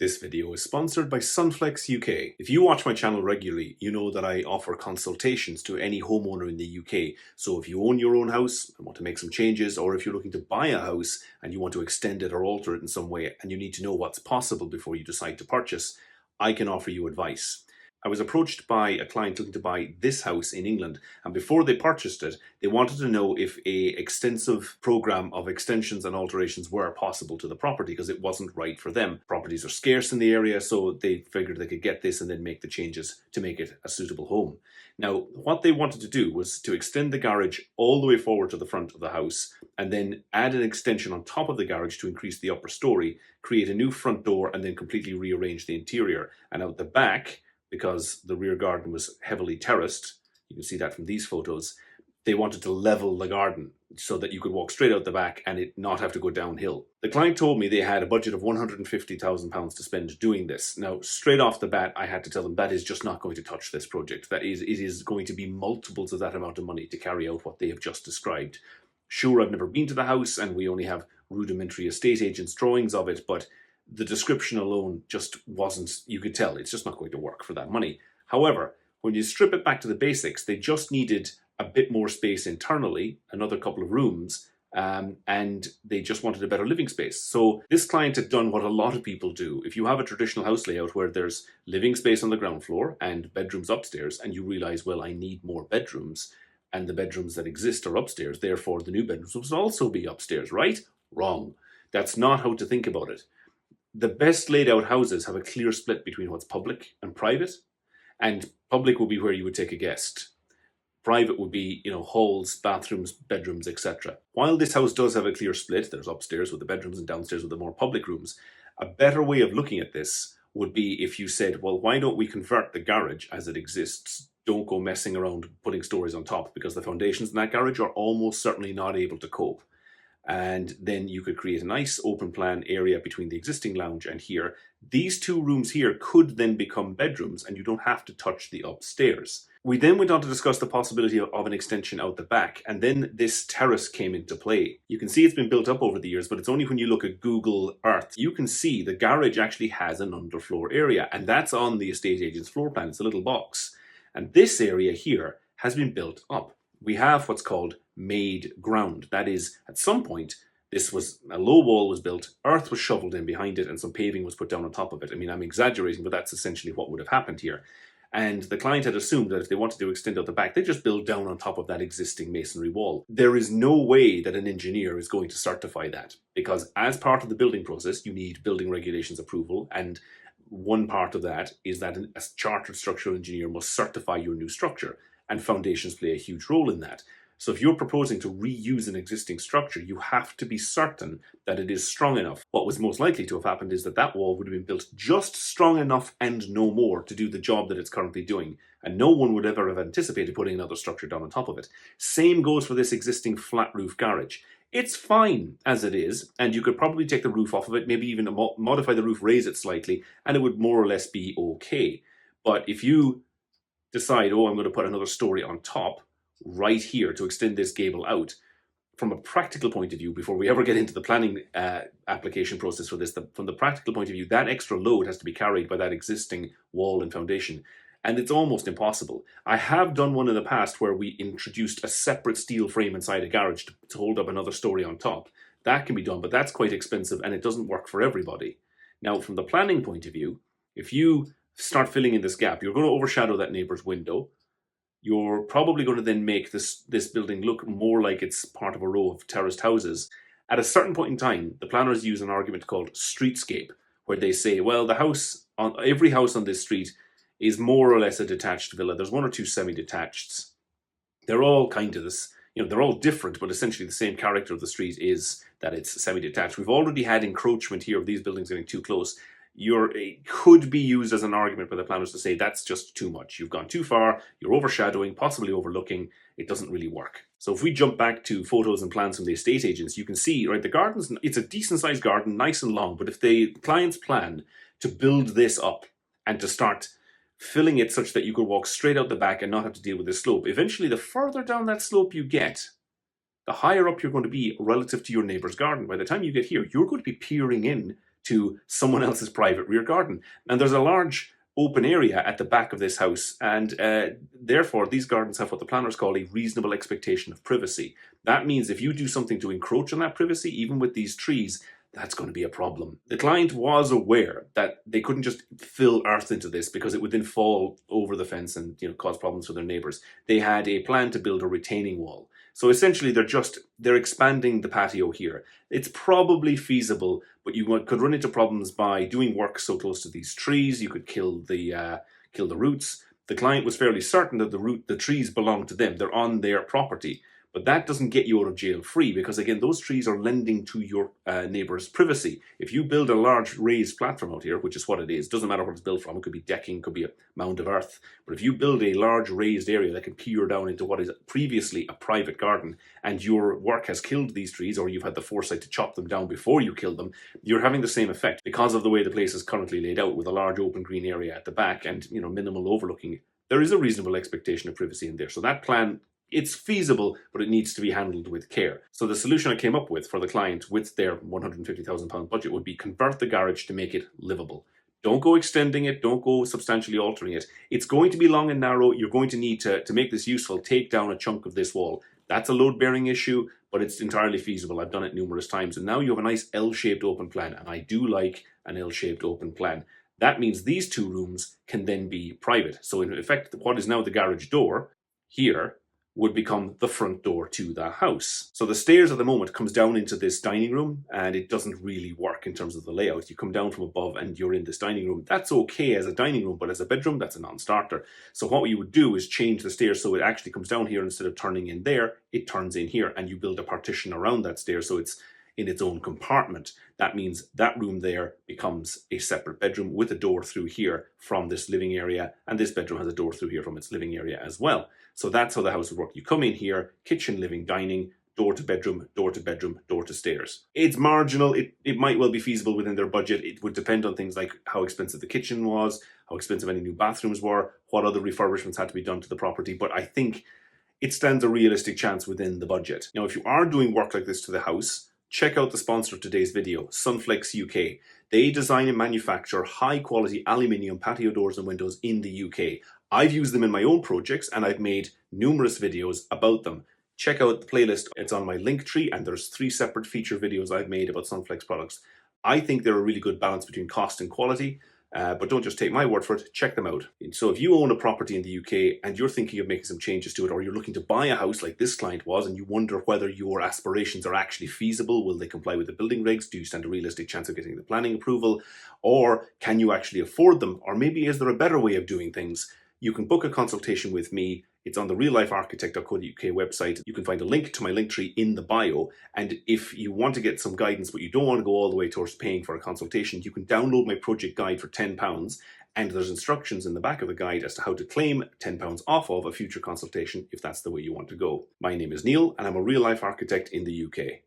This video is sponsored by Sunflex UK. If you watch my channel regularly, you know that I offer consultations to any homeowner in the UK. So if you own your own house and want to make some changes, or if you're looking to buy a house and you want to extend it or alter it in some way, and you need to know what's possible before you decide to purchase, I can offer you advice. I was approached by a client looking to buy this house in England, and before they purchased it, they wanted to know if an extensive program of extensions and alterations were possible to the property because it wasn't right for them. Properties are scarce in the area, so they figured they could get this and then make the changes to make it a suitable home. Now, what they wanted to do was to extend the garage all the way forward to the front of the house and then add an extension on top of the garage to increase the upper story, create a new front door, and then completely rearrange the interior. And out the back, because the rear garden was heavily terraced, you can see that from these photos, they wanted to level the garden so that you could walk straight out the back and it not have to go downhill. The client told me they had a budget of £150,000 to spend doing this. Now, straight off the bat, I had to tell them that is just not going to touch this project. It is going to be multiples of that amount of money to carry out what they have just described. Sure, I've never been to the house and we only have rudimentary estate agents' drawings of it, but the description alone just wasn't, you could tell, it's just not going to work for that money. However, when you strip it back to the basics, they just needed a bit more space internally, another couple of rooms, and they just wanted a better living space. So this client had done what a lot of people do. If you have a traditional house layout where there's living space on the ground floor and bedrooms upstairs, and you realize, well, I need more bedrooms, and the bedrooms that exist are upstairs, therefore the new bedrooms will also be upstairs, right? Wrong. That's not how to think about it. The best laid out houses have a clear split between what's public and private, and public would be where you would take a guest. Private would be, halls, bathrooms, bedrooms, etc. While this house does have a clear split, there's upstairs with the bedrooms and downstairs with the more public rooms, a better way of looking at this would be if you said, well, why don't we convert the garage as it exists? Don't go messing around putting stories on top, because the foundations in that garage are almost certainly not able to cope. And then you could create a nice open plan area between the existing lounge and here. These two rooms here could then become bedrooms and you don't have to touch the upstairs. We then went on to discuss the possibility of an extension out the back, and then this terrace came into play. You can see it's been built up over the years, but it's only when you look at Google Earth, you can see the garage actually has an underfloor area, and that's on the estate agent's floor plan. It's a little box. And this area here has been built up. We have what's called made ground. That is, at some point, this was a low wall was built, earth was shoveled in behind it, and some paving was put down on top of it. I mean, I'm exaggerating, but that's essentially what would have happened here. And the client had assumed that if they wanted to extend out the back, they just build down on top of that existing masonry wall. There is no way that an engineer is going to certify that, because as part of the building process, you need building regulations approval, and one part of that is that a chartered structural engineer must certify your new structure, and foundations play a huge role in that. So if you're proposing to reuse an existing structure, you have to be certain that it is strong enough. What was most likely to have happened is that that wall would have been built just strong enough and no more to do the job that it's currently doing. And no one would ever have anticipated putting another structure down on top of it. Same goes for this existing flat roof garage. It's fine as it is, and you could probably take the roof off of it, maybe even modify the roof, raise it slightly, and it would more or less be okay. But if you decide, oh, I'm going to put another story on top, right here to extend this gable out, from a practical point of view, before we ever get into the planning application process for this, from the practical point of view, that extra load has to be carried by that existing wall and foundation, and it's almost impossible. I have done one in the past where we introduced a separate steel frame inside a garage to hold up another story on top. That can be done, but that's quite expensive and it doesn't work for everybody. Now, from the planning point of view, if you start filling in this gap, you're going to overshadow that neighbour's window. You're probably going to then make this building look more like it's part of a row of terraced houses. At a certain point in time, the planners use an argument called streetscape, where they say, well, every house on this street is more or less a detached villa. There's one or two semi-detached. They're all kind of this, they're all different, but essentially the same character of the street is that it's semi-detached. We've already had encroachment here of these buildings getting too close. It could be used as an argument by the planners to say that's just too much. You've gone too far, you're overshadowing, possibly overlooking, it doesn't really work. So if we jump back to photos and plans from the estate agents, you can see, right, the garden's, it's a decent sized garden, nice and long, but if the client's plan to build this up and to start filling it such that you could walk straight out the back and not have to deal with the slope, eventually the further down that slope you get, the higher up you're going to be relative to your neighbour's garden. By the time you get here, you're going to be peering in to someone else's private rear garden. And there's a large open area at the back of this house, and therefore these gardens have what the planners call a reasonable expectation of privacy. That means if you do something to encroach on that privacy, even with these trees, that's going to be a problem. The client was aware that they couldn't just fill earth into this because it would then fall over the fence and cause problems for their neighbours. They had a plan to build a retaining wall. So essentially they're expanding the patio here. It's probably feasible, but you could run into problems by doing work so close to these trees. You could kill the roots. The client was fairly certain that the trees belong to them. They're on their property. But that doesn't get you out of jail free because, again, those trees are lending to your neighbour's privacy. If you build a large raised platform out here, which is what it is, doesn't matter what it's built from, it could be decking, could be a mound of earth, but if you build a large raised area that can peer down into what is previously a private garden and your work has killed these trees, or you've had the foresight to chop them down before you kill them, you're having the same effect because of the way the place is currently laid out with a large open green area at the back and minimal overlooking. There is a reasonable expectation of privacy in there. So that plan, it's feasible, but it needs to be handled with care. So the solution I came up with for the client with their £150,000 budget would be convert the garage to make it livable. Don't go extending it, don't go substantially altering it. It's going to be long and narrow. You're going to need to make this useful, take down a chunk of this wall. That's a load-bearing issue, but it's entirely feasible. I've done it numerous times. And now you have a nice L-shaped open plan, and I do like an L-shaped open plan. That means these two rooms can then be private. So in effect, what is now the garage door here would become the front door to the house. So the stairs at the moment comes down into this dining room, and it doesn't really work in terms of the layout. You come down from above and you're in this dining room. That's okay as a dining room, but as a bedroom, that's a non-starter. So what you would do is change the stairs so it actually comes down here. Instead of turning in there, it turns in here, and you build a partition around that stair so it's in its own compartment. That means that room there becomes a separate bedroom with a door through here from this living area, and this bedroom has a door through here from its living area as well. So that's how the house would work. You come in here, kitchen, living, dining, door to bedroom, door to bedroom, door to stairs. It's marginal. It might well be feasible within their budget. It would depend on things like how expensive the kitchen was, how expensive any new bathrooms were, what other refurbishments had to be done to the property. But I think it stands a realistic chance within the budget. Now, if you are doing work like this to the house, check out the sponsor of today's video, Sunflex UK. They design and manufacture high-quality aluminium patio doors and windows in the UK. I've used them in my own projects, and I've made numerous videos about them. Check out the playlist. It's on my link tree, and there's 3 separate feature videos I've made about Sunflex products. I think they're a really good balance between cost and quality, but don't just take my word for it, check them out. So if you own a property in the UK and you're thinking of making some changes to it, or you're looking to buy a house like this client was, and you wonder whether your aspirations are actually feasible, will they comply with the building regs, do you stand a realistic chance of getting the planning approval, or can you actually afford them, or maybe is there a better way of doing things, you can book a consultation with me. It's on the reallifearchitect.co.uk website. You can find a link to my link tree in the bio. And if you want to get some guidance, but you don't want to go all the way towards paying for a consultation, you can download my project guide for £10. And there's instructions in the back of the guide as to how to claim £10 off of a future consultation if that's the way you want to go. My name is Neil, and I'm a real life architect in the UK.